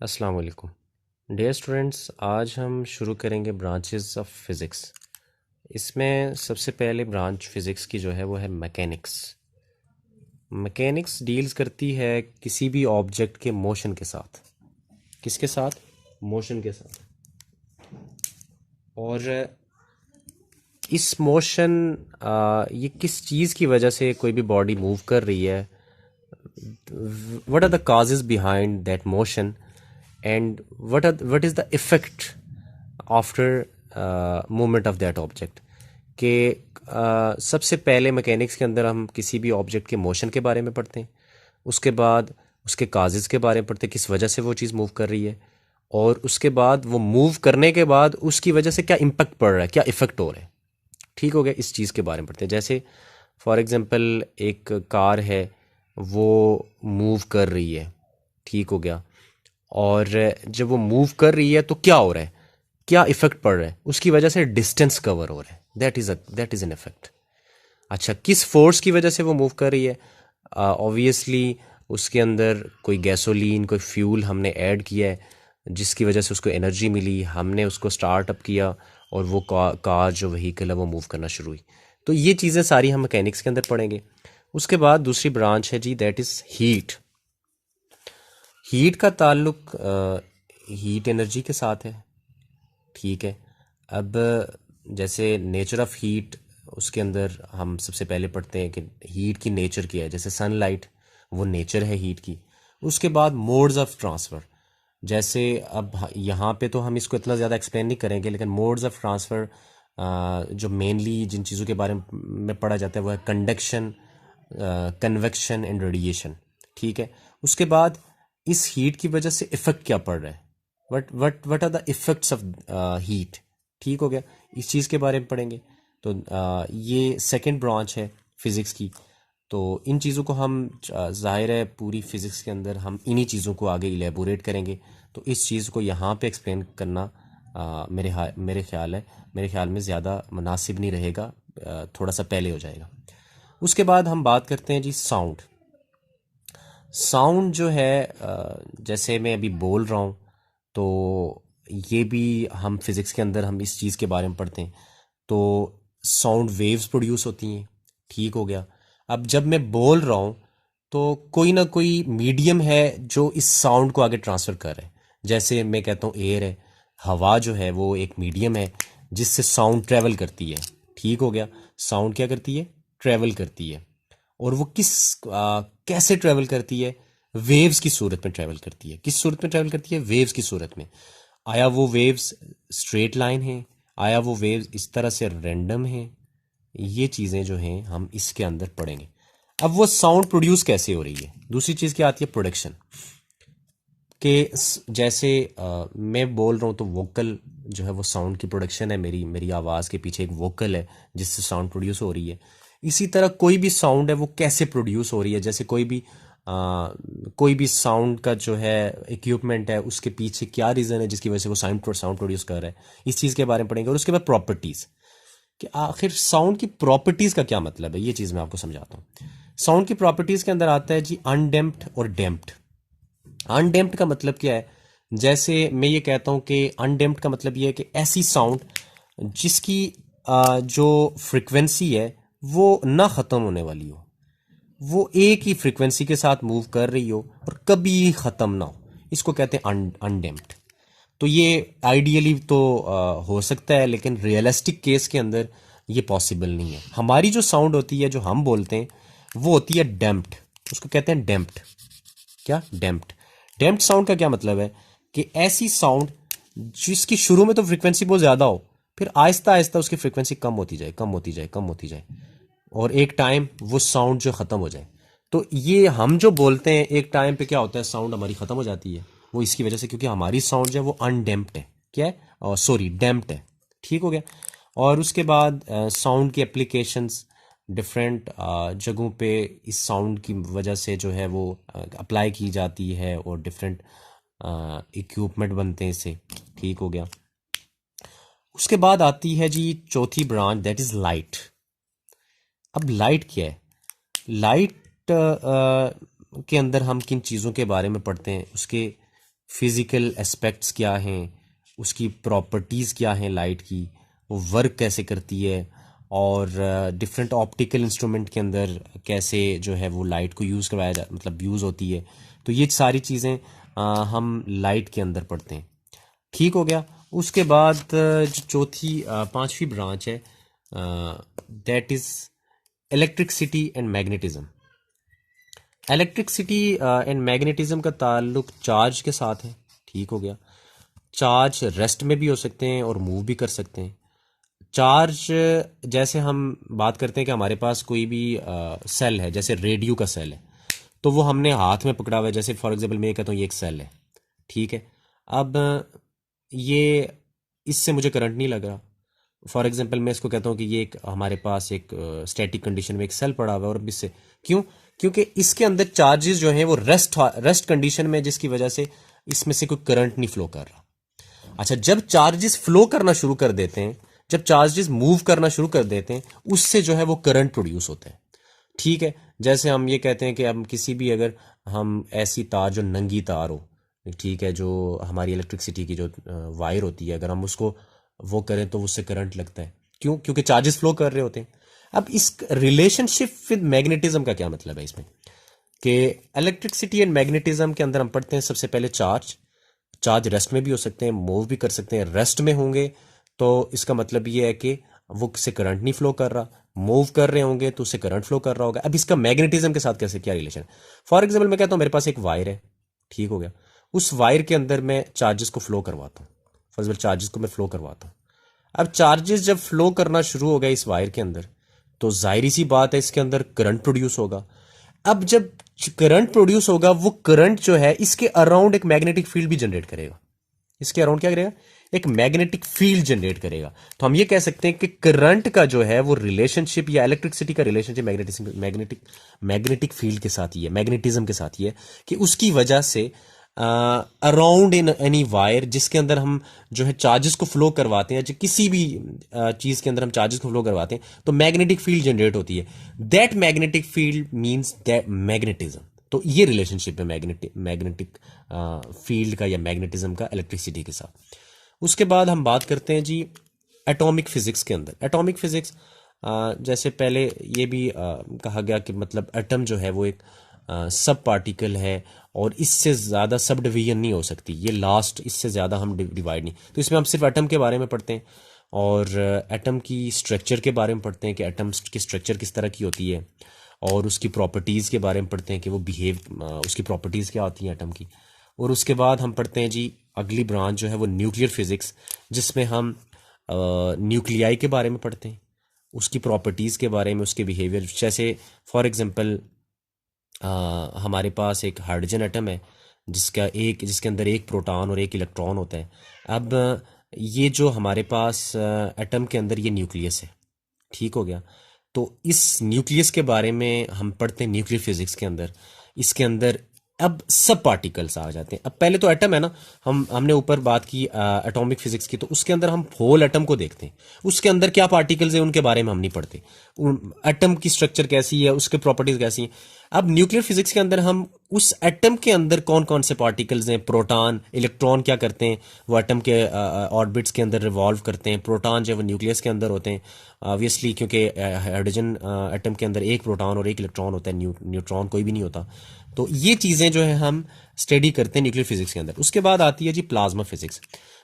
अस्सलाम वालेकुम dear students. आज हम शुरू करेंगे ब्रांचेस ऑफ फिज़िक्स। इसमें सबसे पहले ब्रांच फिज़िक्स की जो है वो है मैकेनिक्स। मैकेनिक्स डील्स करती है किसी भी ऑब्जेक्ट के मोशन के साथ। किसके साथ? मोशन के साथ। और इस मोशन ये किस चीज़ की वजह से कोई भी बॉडी मूव कर रही है, what are the causes behind that motion, and what is the effect after movement of that object। कि सबसे पहले मैकेनिक्स के अंदर हम किसी भी ऑब्जेक्ट के मोशन के बारे में पढ़ते हैं, उसके बाद उसके काजेज़ के बारे में पढ़ते हैं, किस वजह से वो चीज़ मूव कर रही है, और उसके बाद वो मूव करने के बाद उसकी वजह से क्या इम्पैक्ट पड़ रहा है, क्या इफ़ेक्ट हो रहा है। ठीक हो गया, इस चीज़ के बारे में पढ़ते हैं। जैसे फॉर एग्ज़ाम्पल एक कार है, वो मूव कर रही है, ठीक हो गया, और जब वो मूव कर रही है तो क्या हो रहा है, क्या इफ़ेक्ट पड़ रहा है, उसकी वजह से डिस्टेंस कवर हो रहा है, दैट इज़ एन इफ़ेक्ट। अच्छा, किस फोर्स की वजह से वो मूव कर रही है? ऑब्वियसली उसके अंदर कोई गैसोलीन, कोई फ्यूल हमने ऐड किया है, जिसकी वजह से उसको एनर्जी मिली, हमने उसको स्टार्ट अप किया, और वो कार जो व्हीकल है वो मूव करना शुरू हुई। तो ये चीज़ें सारी हम मैकेनिक्स के अंदर पढ़ेंगे। उसके बाद दूसरी ब्रांच है जी, दैट इज़ हीट। हीट का ताल्लुक हीट एनर्जी के साथ है, ठीक है। अब जैसे नेचर ऑफ हीट, उसके अंदर हम सबसे पहले पढ़ते हैं कि हीट की नेचर क्या है। जैसे सनलाइट, वो नेचर है हीट की। उसके बाद मोड्स ऑफ ट्रांसफ़र, जैसे अब यहाँ पे तो हम इसको इतना ज़्यादा एक्सप्लेन नहीं करेंगे, लेकिन मोड्स ऑफ ट्रांसफ़र जो मेनली जिन चीज़ों के बारे में पढ़ा जाता है वो है कंडक्शन, कन्वेक्शन एंड रेडिएशन, ठीक है। उसके बाद इस हीट की वजह से इफ़ेक्ट क्या पड़ रहा है, what are the effects of heat, ठीक हो गया। इस चीज़ के बारे में पढ़ेंगे। तो ये सेकंड ब्रांच है फिज़िक्स की। तो इन चीज़ों को हम ज़ाहिर है पूरी फिज़िक्स के अंदर हम इन्हीं चीज़ों को आगे इलेबोरेट करेंगे। तो इस चीज़ को यहाँ पे एक्सप्लेन करना मेरे ख्याल में ज़्यादा मुनासिब नहीं रहेगा, थोड़ा सा पहले हो जाएगा। उसके बाद हम बात करते हैं जी साउंड। साउंड जो है, जैसे मैं अभी बोल रहा हूँ, तो ये भी हम फिज़िक्स के अंदर हम इस चीज़ के बारे में पढ़ते हैं। तो साउंड वेव्स प्रोड्यूस होती हैं, ठीक हो गया। अब जब मैं बोल रहा हूँ तो कोई ना कोई मीडियम है जो इस साउंड को आगे ट्रांसफ़र कर रहा है। जैसे मैं कहता हूँ एयर है, हवा जो है वो एक मीडियम है जिससे साउंड ट्रैवल करती है, ठीक हो गया। साउंड क्या करती है? ट्रैवल करती है। और वो कैसे ट्रैवल करती है? वेव्स की सूरत में ट्रैवल करती है। किस सूरत में ट्रैवल करती है? वेव्स की सूरत में। आया वो वेव्स स्ट्रेट लाइन है, आया वो वेव्स इस तरह से रैंडम है, ये चीज़ें जो हैं हम इसके अंदर पढ़ेंगे। अब वो साउंड प्रोड्यूस कैसे हो रही है? दूसरी चीज़ क्या आती है? प्रोडक्शन। कि जैसे मैं बोल रहा हूँ तो वोकल जो है वो साउंड की प्रोडक्शन है, मेरी मेरी आवाज़ के पीछे एक वोकल है जिससे साउंड प्रोड्यूस हो रही है। इसी तरह कोई भी साउंड है वो कैसे प्रोड्यूस हो रही है, जैसे कोई भी साउंड का जो है इक्विपमेंट है, उसके पीछे क्या रीज़न है जिसकी वजह से वो साउंड प्रोड्यूस कर रहा है, इस चीज़ के बारे में पढ़ेंगे। और उसके बाद प्रॉपर्टीज़, कि आखिर साउंड की प्रॉपर्टीज़ का क्या मतलब है, ये चीज़ मैं आपको समझाता हूँ। साउंड की प्रॉपर्टीज़ के अंदर आता है जी अनडेम्प्ड और डेम्प्ड। अनडेम्प्ड का मतलब क्या है? जैसे मैं ये कहता हूँ कि अनडेम्प्ड का मतलब ये है कि ऐसी साउंड जिसकी जो फ्रिक्वेंसी है वो ना ख़त्म होने वाली हो, वो एक ही फ्रिक्वेंसी के साथ मूव कर रही हो और कभी ख़त्म ना हो, इसको कहते हैं अनडेम्प्ड। तो ये आइडियली तो हो सकता है, लेकिन रियलिस्टिक केस के अंदर ये पॉसिबल नहीं है। हमारी जो साउंड होती है, जो हम बोलते हैं, वो होती है डैम्प्ड, उसको कहते हैं डैम्प्ड। क्या? डैम्प्ड। डैम्प्ड साउंड का क्या मतलब है? कि ऐसी साउंड जिसकी शुरू में तो फ्रीक्वेंसी बहुत ज़्यादा हो, फिर आहिस्ता आहिस्ता उसकी फ्रीक्वेंसी कम होती जाए, कम होती जाए, कम होती जाए, और एक टाइम वो साउंड जो ख़त्म हो जाए। तो ये हम जो बोलते हैं, एक टाइम पे क्या होता है, साउंड हमारी ख़त्म हो जाती है, वो इसकी वजह से क्योंकि हमारी साउंड जो है वो अनडेम्प्ड है। क्या है? सॉरी, डैम्प्ड है, ठीक हो गया। और उसके बाद साउंड की एप्लीकेशंस डिफरेंट जगहों पे इस साउंड की वजह से जो है वो अप्लाई की जाती है, और डिफरेंट इक्विपमेंट बनते हैं इससे, ठीक हो गया। उसके बाद आती है जी चौथी ब्रांच, दैट इज़ लाइट। अब लाइट क्या है? लाइट के अंदर हम किन चीज़ों के बारे में पढ़ते हैं, उसके फिज़िकल एस्पेक्ट्स क्या हैं, उसकी प्रॉपर्टीज़ क्या हैं लाइट की, वो वर्क कैसे करती है, और डिफरेंट ऑप्टिकल इंस्ट्रूमेंट के अंदर कैसे जो है वो लाइट को यूज़ करवाया जा मतलब यूज़ होती है। तो ये सारी चीज़ें हम लाइट के अंदर पढ़ते हैं। ठीक हो गया। उसके बाद जो चौथी पांचवी ब्रांच है, that is electricity and magnetism. Electricity and magnetism का ताल्लुक चार्ज के साथ है। ठीक हो गया। चार्ज रेस्ट में भी हो सकते हैं और मूव भी कर सकते हैं। चार्ज, जैसे हम बात करते हैं कि हमारे पास कोई भी सेल है, जैसे रेडियो का सेल है, तो वो हमने हाथ में पकड़ा हुआ है। जैसे फॉर एग्जांपल मैं ये कहता हूँ ये एक सेल है, ठीक है। अब ये, इससे मुझे करंट नहीं लग रहा। फॉर एग्जांपल मैं इसको कहता हूँ कि ये एक हमारे पास एक स्टैटिक कंडीशन में एक सेल पड़ा हुआ है, और इससे क्यों, क्योंकि इसके अंदर चार्जेस जो हैं वो रेस्ट कंडीशन में, जिसकी वजह से इसमें से कोई करंट नहीं फ्लो कर रहा। अच्छा, जब चार्जेस फ्लो करना शुरू कर देते हैं, जब चार्जेस मूव करना शुरू कर देते हैं, उससे जो है वो करंट प्रोड्यूस होता है। ठीक है। जैसे हम ये कहते हैं कि हम किसी भी, अगर हम ऐसी तार जो नंगी तार हो, ठीक है, जो हमारी इलेक्ट्रिसिटी की जो वायर होती है, अगर हम उसको वो करें तो उससे करंट लगता है। क्यों? क्योंकि चार्जेस फ्लो कर रहे होते हैं। अब इस रिलेशनशिप विद मैग्नेटिज्म का क्या मतलब है इसमें, कि इलेक्ट्रिसिटी एंड मैग्नेटिज्म के अंदर हम पढ़ते हैं सबसे पहले चार्ज। चार्ज रेस्ट में भी हो सकते हैं, मूव भी कर सकते हैं। रेस्ट में होंगे तो इसका मतलब ये है कि वो उससे करंट नहीं फ्लो कर रहा। मूव कर रहे होंगे तो उससे करंट फ्लो कर रहा होगा। अब इसका मैग्नेटिज्म के साथ कैसे क्या रिलेशन है? फॉर एग्जाम्पल मैं कहता हूँ मेरे पास एक वायर है, ठीक हो गया। उस वायर के अंदर मैं चार्जेस को फ्लो करवाता हूँ। फॉर एग्जाम्पल चार्जेस को मैं फ्लो करवाता हूँ। अब चार्जेस जब फ्लो करना शुरू हो गया इस वायर के अंदर, तो जाहिर सी बात है इसके अंदर करंट प्रोड्यूस होगा। अब जब करंट प्रोड्यूस होगा, वो करंट जो है इसके अराउंड एक मैग्नेटिक फील्ड भी जनरेट करेगा। इसके अराउंड क्या करेगा? एक मैग्नेटिक फील्ड जनरेट करेगा। तो हम ये कह सकते हैं कि करंट का जो है वो रिलेशनशिप, या इलेक्ट्रिसिटी का रिलेशनशिप मैग्नेटिक मैग्नेटिक फील्ड के साथ ही है, मैग्नेटिज्म के साथ ही है, कि उसकी वजह से अराउंड इन एनी वायर जिसके अंदर हम जो है चार्जेस को फ्लो करवाते हैं, जो किसी भी चीज के अंदर हम चार्जेस को फ्लो करवाते हैं, तो मैग्नेटिक फील्ड जनरेट होती है। That magnetic field means that magnetism. तो ये रिलेशनशिप है मैग्नेटिक फील्ड का या मैग्नेटिज्म का इलेक्ट्रिसिटी के साथ। उसके बाद हम बात करते हैं जी एटॉमिक फिजिक्स के अंदर। एटॉमिक फिजिक्स, जैसे पहले ये भी कहा गया कि मतलब एटम जो है वो एक सब पार्टिकल है, और इससे ज़्यादा सब डिवीजन नहीं हो सकती, ये लास्ट, इससे ज़्यादा हम डिवाइड नहीं। तो इसमें हम सिर्फ एटम के बारे में पढ़ते हैं, और एटम की स्ट्रक्चर के बारे में पढ़ते हैं कि एटम की स्ट्रक्चर किस तरह की होती है, और उसकी प्रॉपर्टीज़ के बारे में पढ़ते हैं कि वो बिहेव, उसकी प्रॉपर्टीज़ क्या होती हैं एटम की। और उसके बाद हम पढ़ते हैं जी अगली ब्रांच जो है वो न्यूक्लियर फिजिक्स, जिसमें हम न्यूक्लियाई के बारे में पढ़ते हैं, उसकी प्रॉपर्टीज़ के बारे में, उसके बिहेवियर। जैसे फॉर एग्जांपल हमारे पास एक हाइड्रोजन एटम है, जिसके अंदर एक प्रोटॉन और एक इलेक्ट्रॉन होता है। अब ये जो हमारे पास एटम के अंदर ये न्यूक्लियस है, ठीक हो गया। तो इस न्यूक्लियस के बारे में हम पढ़ते हैं न्यूक्लियर फिजिक्स के अंदर। इसके अंदर अब सब पार्टिकल्स आ जाते हैं। अब पहले तो एटम है ना, हमने ऊपर बात की एटॉमिक फिजिक्स की, तो उसके अंदर हम होल एटम को देखते हैं। उसके अंदर क्या पार्टिकल्स हैं उनके बारे में हम नहीं पढ़ते। एटम की स्ट्रक्चर कैसी है, उसके प्रॉपर्टीज कैसी हैं। अब न्यूक्लियर फिजिक्स के अंदर हम उस एटम के अंदर कौन कौन से पार्टिकल्स हैं, प्रोटॉन, इलेक्ट्रॉन क्या करते हैं, वो एटम के ऑर्बिट्स के अंदर रिवॉल्व करते हैं। प्रोटॉन जो है वो न्यूक्लियस के अंदर होते हैं ऑब्वियसली, क्योंकि हाइड्रोजन एटम के अंदर एक प्रोटॉन और एक इलेक्ट्रॉन होता है, न्यूट्रॉन कोई भी नहीं होता। तो ये चीज़ें जो है हम स्टडी करते हैं न्यूक्लियर फिजिक्स के अंदर। उसके बाद आती है जी प्लाज्मा फिजिक्स।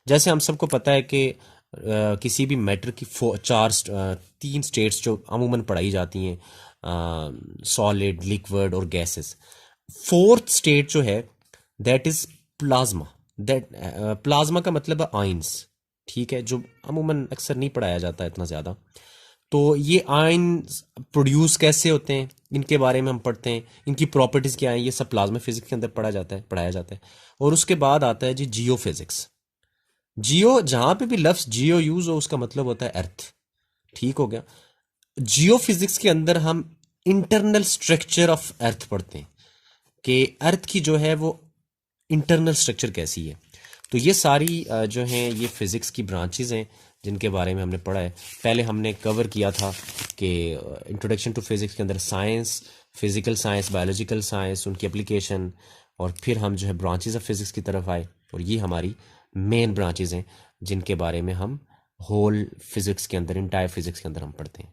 जैसे हम सबको पता है कि किसी भी मैटर की तीन स्टेट्स जो अमूमन पढ़ाई जाती हैं, सॉलिड, लिक्विड और गैसेस। फोर्थ स्टेट जो है that is plasma. That plasma का मतलब है आयंस, ठीक है, जो अमूमन अक्सर नहीं पढ़ाया जाता है इतना ज़्यादा। तो ये आयन प्रोड्यूस कैसे होते हैं, इनके बारे में हम पढ़ते हैं, इनकी प्रॉपर्टीज़ क्या हैं, ये सब प्लाज्मा फिजिक्स के अंदर पढ़ाया जाता है। और उसके बाद आता है जी जियो फिजिक्स। जियो, जहाँ पे भी लफ्ज़ जियो यूज़ हो उसका मतलब होता है अर्थ, ठीक हो गया। जियो फिजिक्स के अंदर हम इंटरनल स्ट्रक्चर ऑफ अर्थ पढ़ते हैं कि अर्थ की जो है वो इंटरनल स्ट्रक्चर कैसी है। तो ये सारी जो हैं ये फिज़िक्स की ब्रांचेज हैं जिनके बारे में हमने पढ़ा है। पहले हमने कवर किया था कि इंट्रोडक्शन टू फिज़िक्स के अंदर science, physical science, biological science, उनकी एप्लीकेशन, और फिर हम जो है ब्रांचेज ऑफ फिज़िक्स की तरफ आए, और ये हमारी मेन ब्रांचेज हैं जिनके बारे में हम होल फिज़िक्स के अंदर, इंटायर फिज़िक्स के अंदर हम पढ़ते हैं।